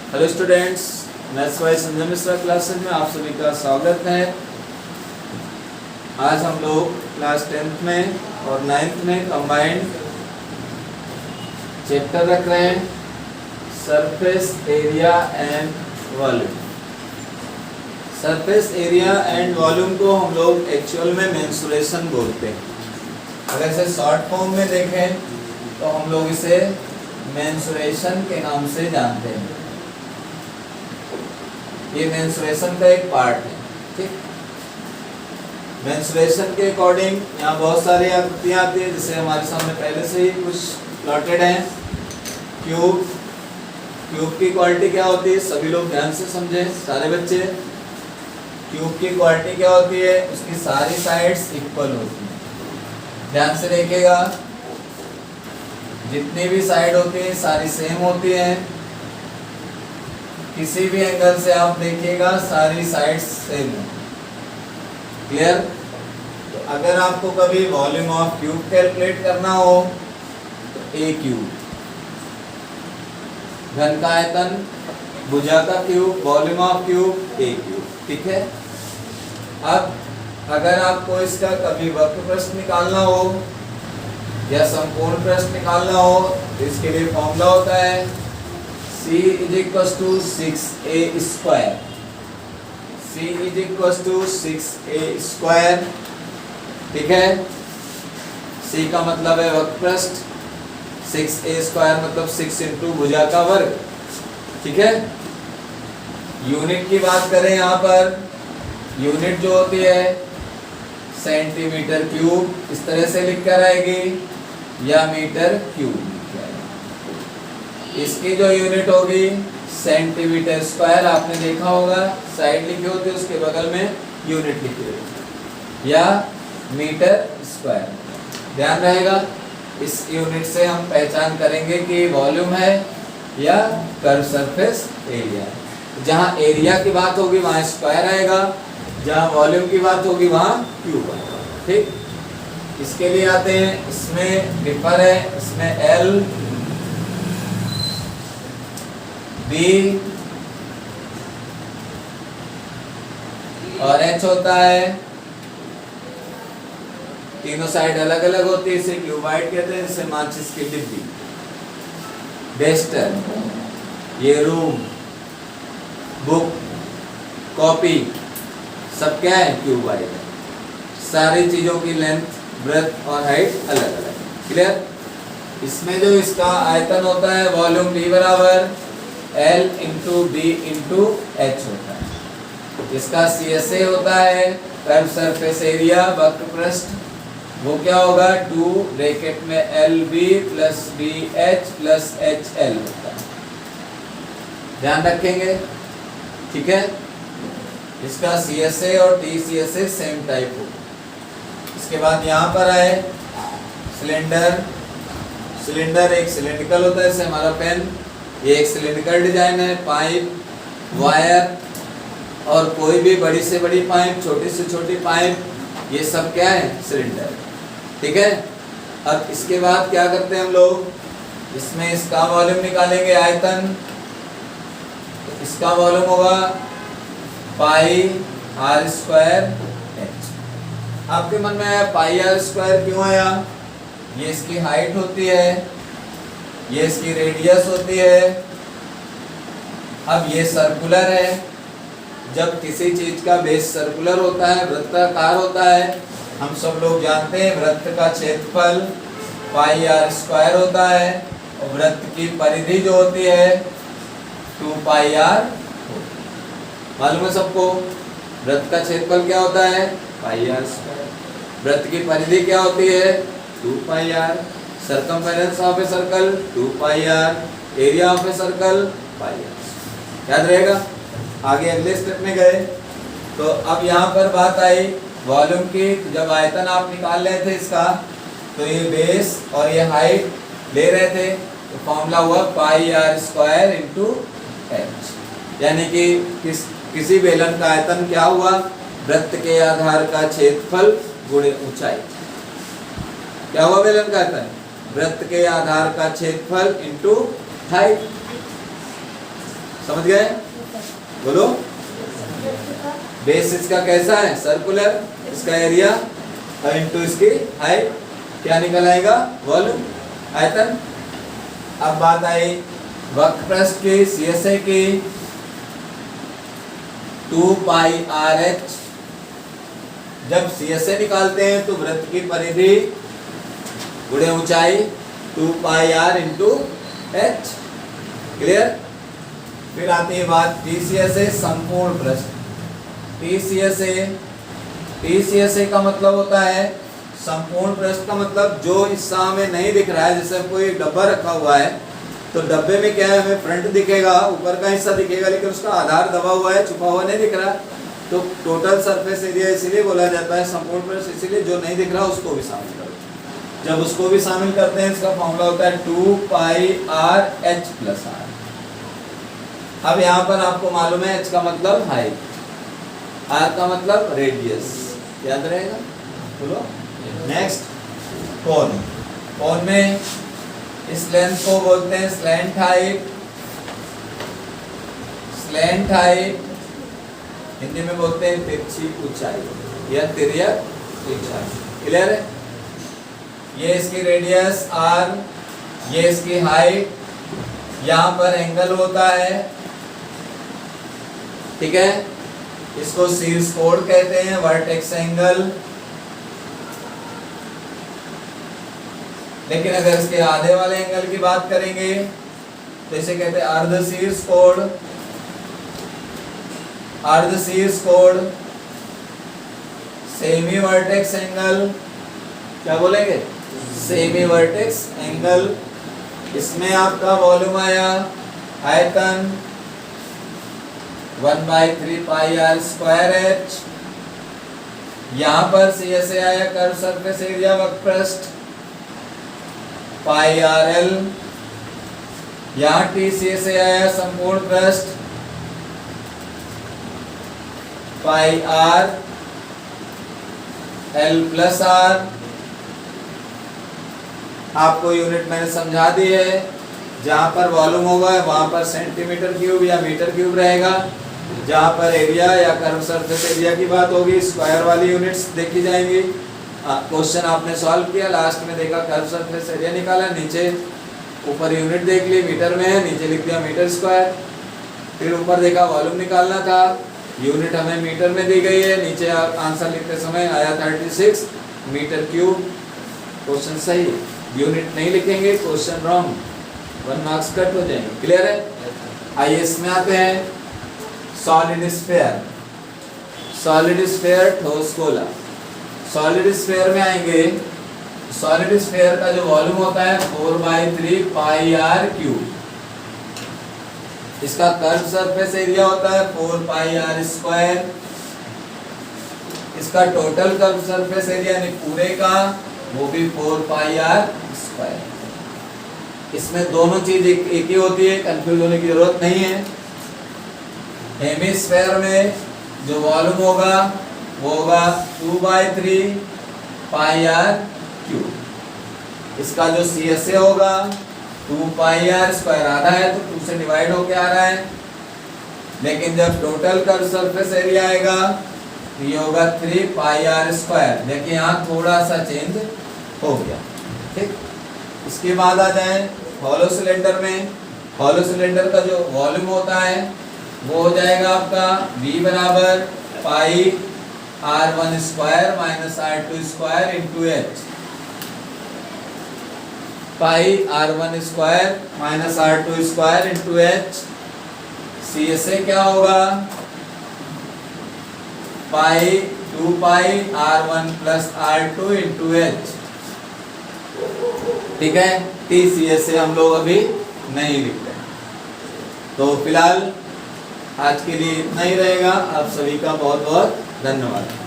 Hello students, maths by Sanjay Mishra classes में आप सभी का स्वागत है। आज हम लोग क्लास 10th में और 9th में कंबाइंड चैप्टर रख रहे हैं, surface area and volume. Surface area and volume को हम लोग एक्चुअल में मेंसुरेशन बोलते हैं। अगर इसे शॉर्ट फॉर्म में देखें तो हम लोग इसे मेंसुरेशन के नाम से जानते हैं। ये मेंसुरेशन का एक पार्ट है। ठीक, मेंसुरेशन के अकॉर्डिंग यहाँ बहुत सारी आकृतियाँ आती है, जिसे हमारे सामने पहले से ही कुछ प्लॉटेड हैं। क्यूब, क्यूब की क्वालिटी क्या होती है, सभी लोग ध्यान से समझें, सारे बच्चे। क्यूब की क्वालिटी क्या होती है, उसकी सारी साइड्स इक्वल होती हैं। ध्यान से देखिएगा, जितनी भी साइड होती है सारी सेम होती हैं। किसी भी एंगल से आप देखिएगा सारी साइड्स सेम है। क्लियर? तो अगर आपको कभी वॉल्यूम ऑफ क्यूब कैलकुलेट करना हो तो ए क्यूब, घन का आयतन, भुजा का cube, volume of cube A cube. ठीक है। अब अगर आपको इसका कभी वक्र प्रश्न निकालना हो या संपूर्ण प्रश्न निकालना हो तो इसके लिए फॉर्मूला होता है C = 6a²। C = 6a²। ठीक है। C का मतलब है वक्र पृष्ठ, 6a² मतलब 6 इंटू भुजा का वर्ग। ठीक है। यूनिट की बात करें, यहाँ पर यूनिट जो होती है सेंटीमीटर क्यूब, इस तरह से लिख कर आएगी, या मीटर क्यूब। इसकी जो यूनिट होगी सेंटीमीटर स्क्वायर, आपने देखा होगा साइड लिखी होती है, उसके बगल में यूनिट लिखी होती है, या मीटर स्क्वायर। ध्यान रहेगा, इस यूनिट से हम पहचान करेंगे कि वॉल्यूम है या कर्व सरफेस एरिया। जहाँ एरिया की बात होगी वहाँ स्क्वायर आएगा, जहाँ वॉल्यूम की बात होगी वहाँ क्यूब आएगा। ठीक, इसके लिए आते हैं, इसमें डिफर है, इसमें एल बी और एच होता है। तीनों साइड अलग अलग होती है, इसे क्यूबाइड कहते हैं, जिसे माचिस की डिब्बी, डेस्टर, ये रूम, बुक, कॉपी, सब क्या है, क्यूबाइड है। सारी चीजों की लेंथ, ब्रेथ और हाइट अलग अलग। क्लियर? इसमें जो इसका आयतन होता है, वॉल्यूम बी बराबर L into B into H होता है। इसका CSA होता है कर्व सरफेस एरिया, वक्र पृष्ठ, वो क्या होगा 2 ब्रैकेट में LB plus BH plus HL होता है। ध्यान रखेंगे। ठीक है। इसका CSA और TCSA सेम टाइप होगा। इसके बाद यहाँ पर आए सिलेंडर। सिलेंडर एक सिलेंड्रिकल होता है, जैसे हमारा पेन, ये एक सिलेंड्रिकल डिजाइन है। पाइप, वायर और कोई भी बड़ी से बड़ी पाइप, छोटी से छोटी पाइप, ये सब क्या है, सिलेंडर। ठीक है। अब इसके बाद क्या करते हैं हम लोग, इसमें इसका वॉल्यूम निकालेंगे, आयतन। तो इसका वॉल्यूम होगा πr²h। आपके मन में आया πr² क्यों आया? ये इसकी हाइट होती है, ये इसकी रेडियस होती है। अब ये सर्कुलर है। जब किसी चीज का बेस सर्कुलर होता है, वृत्ताकार होता है, हम सब लोग जानते हैं वृत्त का क्षेत्रफल πr² होता है, और वृत्त की परिधि जो होती है 2πr। मालूम है सबको, वृत्त का क्षेत्रफल क्या होता है, πr²। वृत्त की परिधि क्या होती है, 2πr। Circumference of a circle 2πr, area of a circle πr। याद रहेगा। आगे अगले स्टेप में गए तो अब यहाँ पर बात आई वॉल्यूम की। जब आयतन आप निकाल रहे थे इसका, तो ये बेस और ये हाइट ले रहे थे, तो फॉर्मूला हुआ πr² इंटू h। यानी कि किसी बेलन का आयतन क्या हुआ, वृत्त के आधार का क्षेत्रफल गुणे ऊंचाई। क्या हुआ बेलन का आयतन, वृत्त के आधार का क्षेत्रफल इंटू हाइट। समझ गए? बोलो। बेस इसका कैसा है? सर्कुलर। इसका एरिया इनटू इसकी हाइट, क्या निकल आएगा? वॉल्यूम, आयतन। अब बात आई वक्रपृष्ठ की, CSA की। 2 पाई RH। जब CSA निकालते हैं तो वृत्त की परिधि गुणे ऊंचाई 2 पाई R इंटू H। क्लियर? फिर आती है बात TCSA, संपूर्ण पृष्ठ। TCSA का मतलब होता है संपूर्ण पृष्ठ का मतलब जो हिस्सा हमें नहीं दिख रहा है, जैसे कोई डब्बा रखा हुआ है तो डब्बे में क्या है, हमें फ्रंट दिखेगा, ऊपर का हिस्सा दिखेगा, लेकिन उसका आधार दबा हुआ है, छुपा हुआ नहीं दिख रहा। तो टोटल सरफेस एरिया इसीलिए बोला जाता है संपूर्ण पृष्ठ, इसीलिए जो नहीं दिख रहा उसको भी शामिल करो। जब उसको भी शामिल करते हैं इसका फॉर्मूला होता है 2 पाई R H प्लस R। अब यहाँ पर आपको मालूम है H का मतलब हाइट, R का मतलब रेडियस, याद रहेगा? बोलो। नेक्स्ट कोण। कोण में इस लेंथ को बोलते हैं slant height. Slant height Hindi में बोलते हैं तिरछी ऊंचाई या तिर्यक ऊंचाई। क्लियर है? ये इसकी रेडियस R, ये इसकी हाइट, यहाँ पर एंगल होता है, ठीक है? इसको शीर्ष कोण कहते हैं, वर्टेक्स एंगल। लेकिन अगर इसके आधे वाले एंगल की बात करेंगे तो इसे कहते हैं अर्ध शीर्ष कोण। अर्ध शीर्ष कोण, सेमी वर्टेक्स एंगल, क्या बोलेंगे? Semi vertex angle. इसमें आपका वॉल्यूम आया, आयतन 1/3 पाई R स्क्वायर H। यहां पर CSA आया, कर्व सरफेस एरिया वक्रपृष्ठ, पाई RL। यहां TCSA आया, संपूर्ण पृष्ठ, पाई R L प्लस R। आपको यूनिट मैंने समझा दी है, जहां पर वॉल्यूम होगा वहां पर सेंटीमीटर क्यूब या मीटर क्यूब रहेगा, जहां पर एरिया या कर्व सरफेस एरिया की बात होगी स्क्वायर वाली यूनिट्स देखी जाएंगी। क्वेश्चन आपने सॉल्व किया, लास्ट में देखा कर्व सरफेस एरिया निकाला, नीचे ऊपर यूनिट देख ली, मीटर में है, नीचे लिख दिया मीटर स्क्वायर। फिर ऊपर देखा वॉल्यूम निकालना था, यूनिट हमें मीटर में दी गई है, नीचे आंसर लिखते समय आया 36 मीटर क्यूब। क्वेश्चन सही, यूनिट नहीं लिखेंगे क्वेश्चन रॉन्ग, 1 मार्क्स कट हो जाएंगे। क्लियर है? आइए इसमें आते हैं सॉलिड स्फीयर। सॉलिड स्फीयर ठोस गोला। सॉलिड स्फीयर में आएंगे, सॉलिड स्फीयर का जो वॉल्यूम होता है 4/3 पाई R क्यूब। इसका कर्व सरफेस एरिया होता है 4 पाई R स्क्वायर। इसका टोटल कर्व सरफेस एरिया यानी पूरे का वो भी 4 पाई R स्क्वायर। इसमें दोनों चीज एक ही होती है, कंफ्यूज होने की जरूरत नहीं है। हेमिस्फीयर में जो वॉल्यूम होगा वो होगा 2/3 पाई R क्यूब। इसका जो CSA होगा 2 पाई R स्क्वायर, आधा है तो 2 से डिवाइड होके आ रहा है। लेकिन जब टोटल कर्व सरफेस एरिया आएगा तो ये होगा 3 पाई R स्क्वायर। देखिए यहाँ थोड़ा सा चेंज हो गया, ठीक। इसके बाद आ जाए हॉलो सिलेंडर में। हॉलो सिलेंडर का जो वॉल्यूम होता है वो हो जाएगा आपका V बराबर पाई R1 square minus R2 square into H। पाई R1 square minus R2 square into H। CSA क्या होगा? पाई 2 पाई R1 plus R2 into H। ठीक है, TCSA हम लोग अभी नहीं लिख रहे। तो फिलहाल आज के लिए इतना ही रहेगा। आप सभी का बहुत बहुत धन्यवाद।